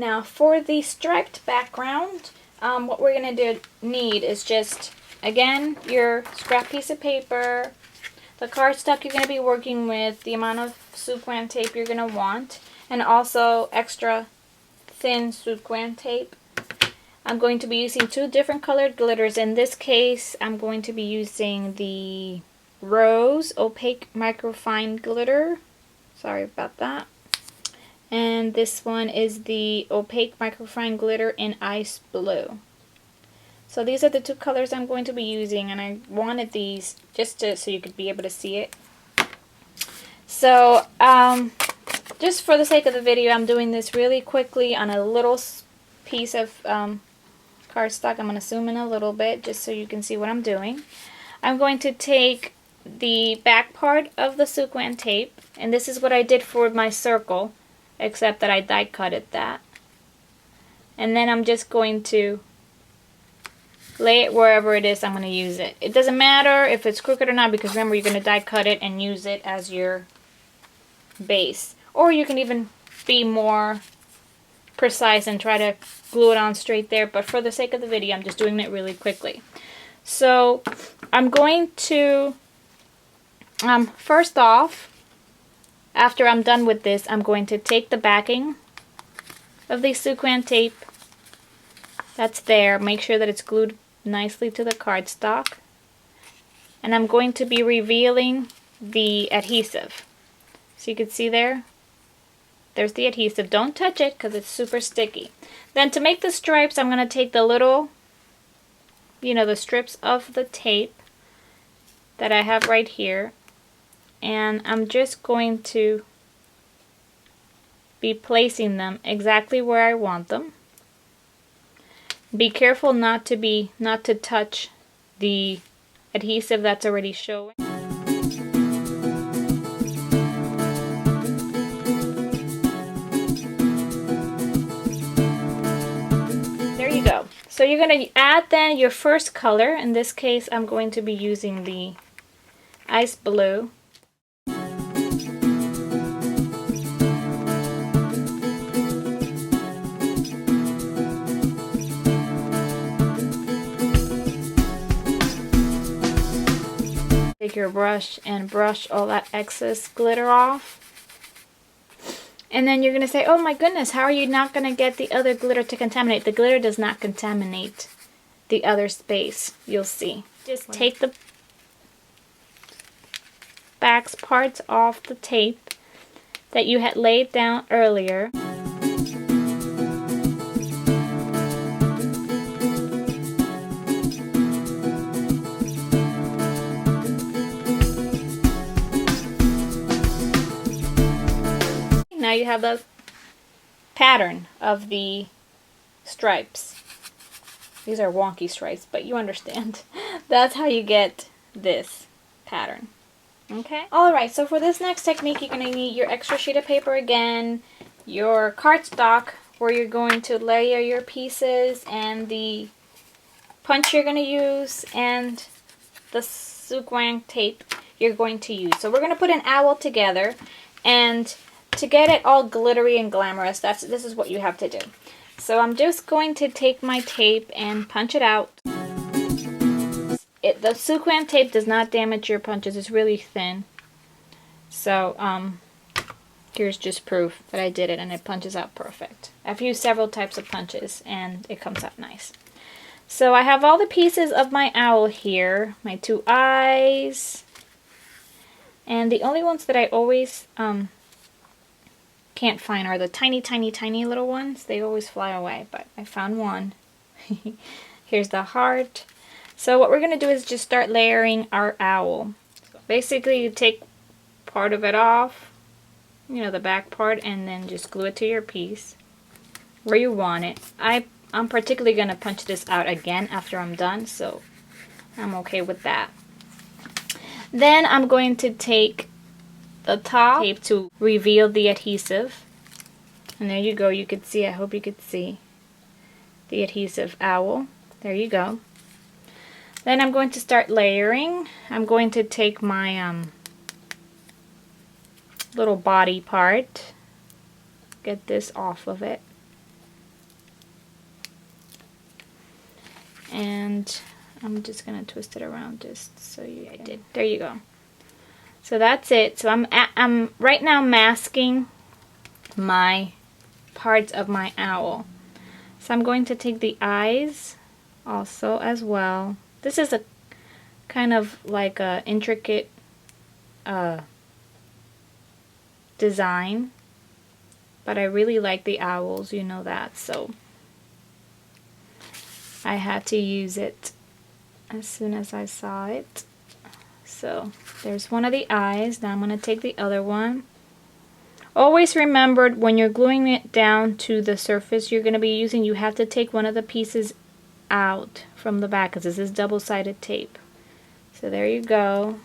Now for the striped background, what we're going to need is just, again, your scrap piece of paper, the cardstock you're going to be working with, the amount of Souquin tape you're going to want, and also extra thin Souquin tape. I'm going to be using two different colored glitters. In this case, I'm going to be using the Rose Opaque Microfine Glitter. Sorry about that. And this one is the Opaque Microfine Glitter in Ice Blue. So these are the two colors I'm going to be using, and I wanted these just so you could be able to see it. So just for the sake of the video, I'm doing this really quickly on a little piece of cardstock. I'm going to zoom in a little bit just so you can see what I'm doing. I'm going to take the back part of the Souquin tape, and this is what I did for my circle, except that I die cutted that. And then I'm just going to lay it wherever it is I'm going to use it. It doesn't matter if it's crooked or not, because remember, you're going to die cut it and use it as your base. Or you can even be more precise and try to glue it on straight there, but for the sake of the video, I'm just doing it really quickly. So I'm going to first off, after I'm done with this, I'm going to take the backing of the Souquin tape that's there, make sure that it's glued nicely to the cardstock, and I'm going to be revealing the adhesive. So you can see there's the adhesive. Don't touch it because it's super sticky. Then to make the stripes, I'm going to take the little, the strips of the tape that I have right here, and I'm just going to be placing them exactly where I want them. Be careful not to touch the adhesive that's already showing. There you go. So you're going to add then your first color. In this case, I'm going to be using the Ice Blue. Take your brush and brush all that excess glitter off. And then you're going to say, oh my goodness, how are you not going to get the other glitter to contaminate? The glitter does not contaminate the other space. You'll see. Just take the back parts off the tape that you had laid down earlier. Now you have the pattern of the stripes. These are wonky stripes, but you understand. That's how you get this pattern. Okay? Alright, so for this next technique, you're going to need your extra sheet of paper again, your cardstock where you're going to layer your pieces, and the punch you're going to use, and the Souquin tape you're going to use. So we're going to put an owl together, and to get it all glittery and glamorous, this is what you have to do. So I'm just going to take my tape and punch it out. The Souquin tape does not damage your punches. It's really thin. So here's just proof that I did it, and it punches out perfect. I've used several types of punches and it comes out nice. So I have all the pieces of my owl here, my two eyes, and the only ones that I always can't find are the tiny little ones. They always fly away, but I found one. Here's the heart. So what we're going to do is just start layering our owl. Basically, you take part of it off, the back part, and then just glue it to your piece where you want it. I'm particularly going to punch this out again after I'm done, so I'm okay with that. Then I'm going to take the top tape to reveal the adhesive. And there you go. You could see, I hope you could see the adhesive owl. There you go. Then I'm going to start layering. I'm going to take my little body part, get this off of it. And I'm just gonna twist it around just so you I did. There you go. So that's it. So I'm right now masking my parts of my owl. So I'm going to take the eyes also as well. This is a kind of like a intricate design, but I really like the owls, you know that, so I had to use it as soon as I saw it. So there's one of the eyes. Now I'm going to take the other one. Always remember, when you're gluing it down to the surface you're going to be using, you have to take one of the pieces out from the back because this is double-sided tape. So there you go.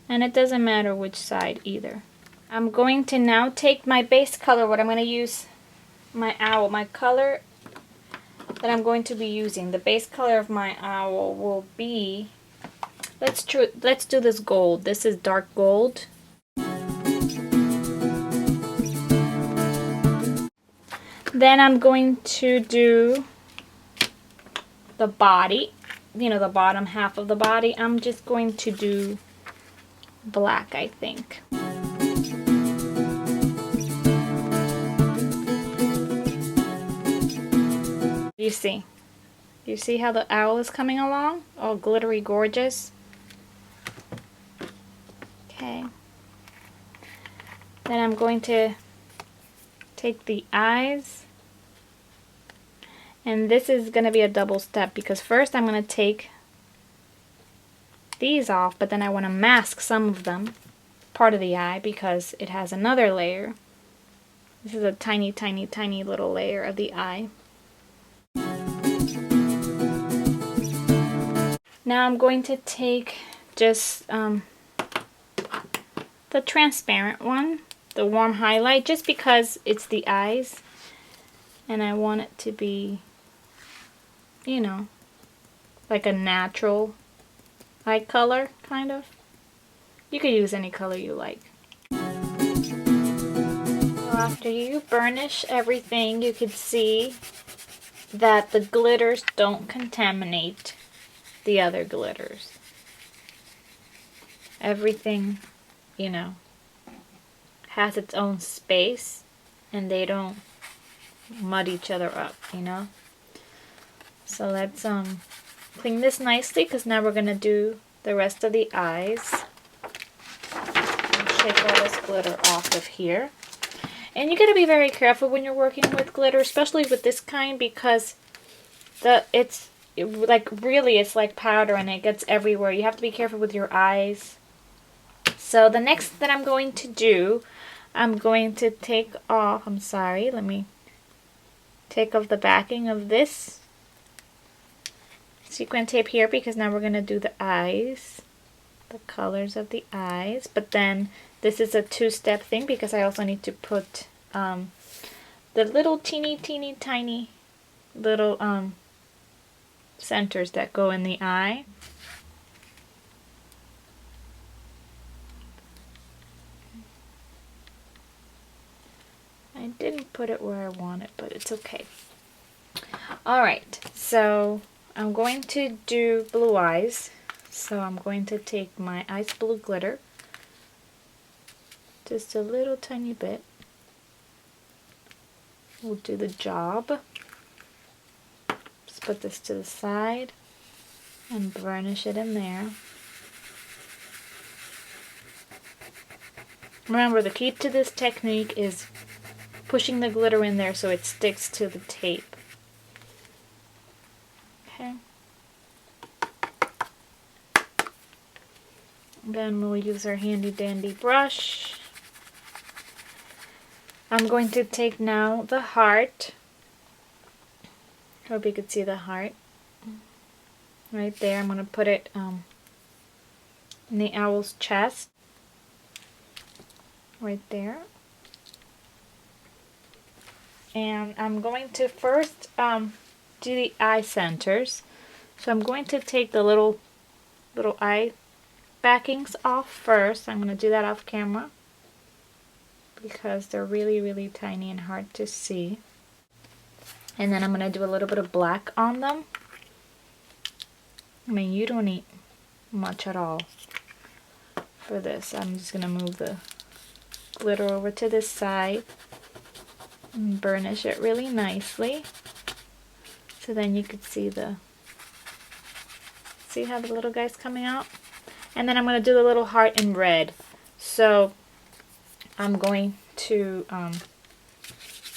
And it doesn't matter which side either. I'm going to now take my base color, what I'm going to use, my owl, my color that I'm going to be using. The base color of my owl will be, let's do this gold. This is dark gold. Then I'm going to do the body, you know, the bottom half of the body. I'm just going to do black, I think. You see how the owl is coming along? All glittery gorgeous. Okay. Then I'm going to take the eyes. And this is going to be a double step because first I'm going to take these off, but then I want to mask some of them, part of the eye, because it has another layer. This is a tiny, tiny, tiny little layer of the eye. Now I'm going to take just the transparent one, the warm highlight, just because it's the eyes and I want it to be, you know, like a natural eye color, kind of. You could use any color you like. So after you burnish everything, you can see that the glitters don't contaminate the other glitters. Everything, you know, has its own space and they don't mud each other up, you know. So let's clean this nicely because now we're going to do the rest of the eyes. Shake all this glitter off of here. And you got to be very careful when you're working with glitter, especially with this kind, because it's like powder and it gets everywhere. You have to be careful with your eyes. So the next that I'm going to do, I'm going to take off, let me take off the backing of this sequin tape here because now we're going to do the eyes, the colors of the eyes. But then this is a two-step thing because I also need to put the little teeny tiny little centers that go in the eye. I didn't put it where I want it, but it's okay. Alright, so I'm going to do blue eyes. So I'm going to take my ice blue glitter, just a little tiny bit. We'll do the job. Just put this to the side and burnish it in there. Remember, the key to this technique is pushing the glitter in there so it sticks to the tape. Okay. Then we'll use our handy dandy brush. I'm going to take now the heart. Hope you could see the heart. Right there. I'm going to put it in the owl's chest. Right there. And I'm going to first do the eye centers. So I'm going to take the little eye backings off first. I'm going to do that off camera because they're really tiny and hard to see. And then I'm going to do a little bit of black on them. I mean, you don't need much at all for this. I'm just going to move the glitter over to this side and burnish it really nicely. So then you could see how the little guy's coming out? And then I'm going to do the little heart in red. So I'm going to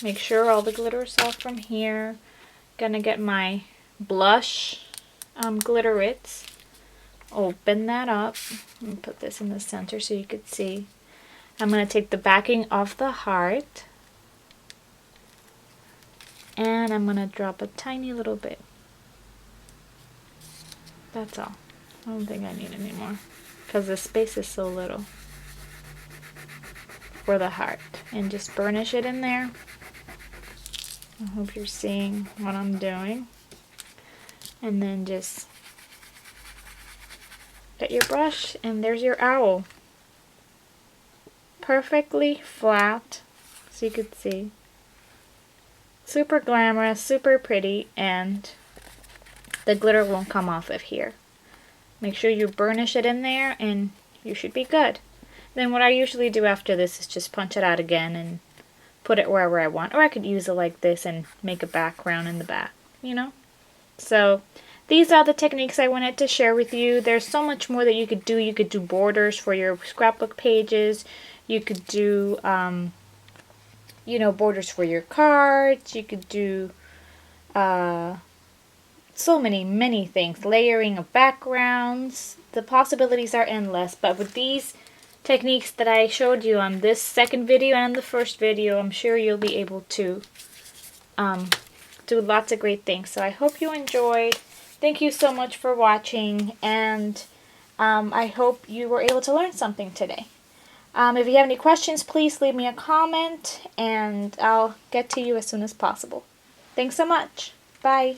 make sure all the glitter is off from here. Gonna get my blush Glitteritz. Open that up and put this in the center so you could see. I'm going to take the backing off the heart and I'm going to drop a tiny little bit. That's all. I don't think I need any more because the space is so little for the heart. And just burnish it in there. I hope you're seeing what I'm doing. And then just get your brush and there's your owl. Perfectly flat, so you could see. Super glamorous, super pretty, and the glitter won't come off of here. Make sure you burnish it in there and you should be good. Then what I usually do after this is just punch it out again and put it wherever I want. Or I could use it like this and make a background in the back, you know? So these are the techniques I wanted to share with you. There's so much more that you could do. You could do borders for your scrapbook pages. You could do, you know, borders for your cards. You could do so many things. Layering of backgrounds. The possibilities are endless. But with these techniques that I showed you on this second video and the first video, I'm sure you'll be able to do lots of great things. So I hope you enjoyed. Thank you so much for watching, and I hope you were able to learn something today. If you have any questions, please leave me a comment, and I'll get to you as soon as possible. Thanks so much. Bye.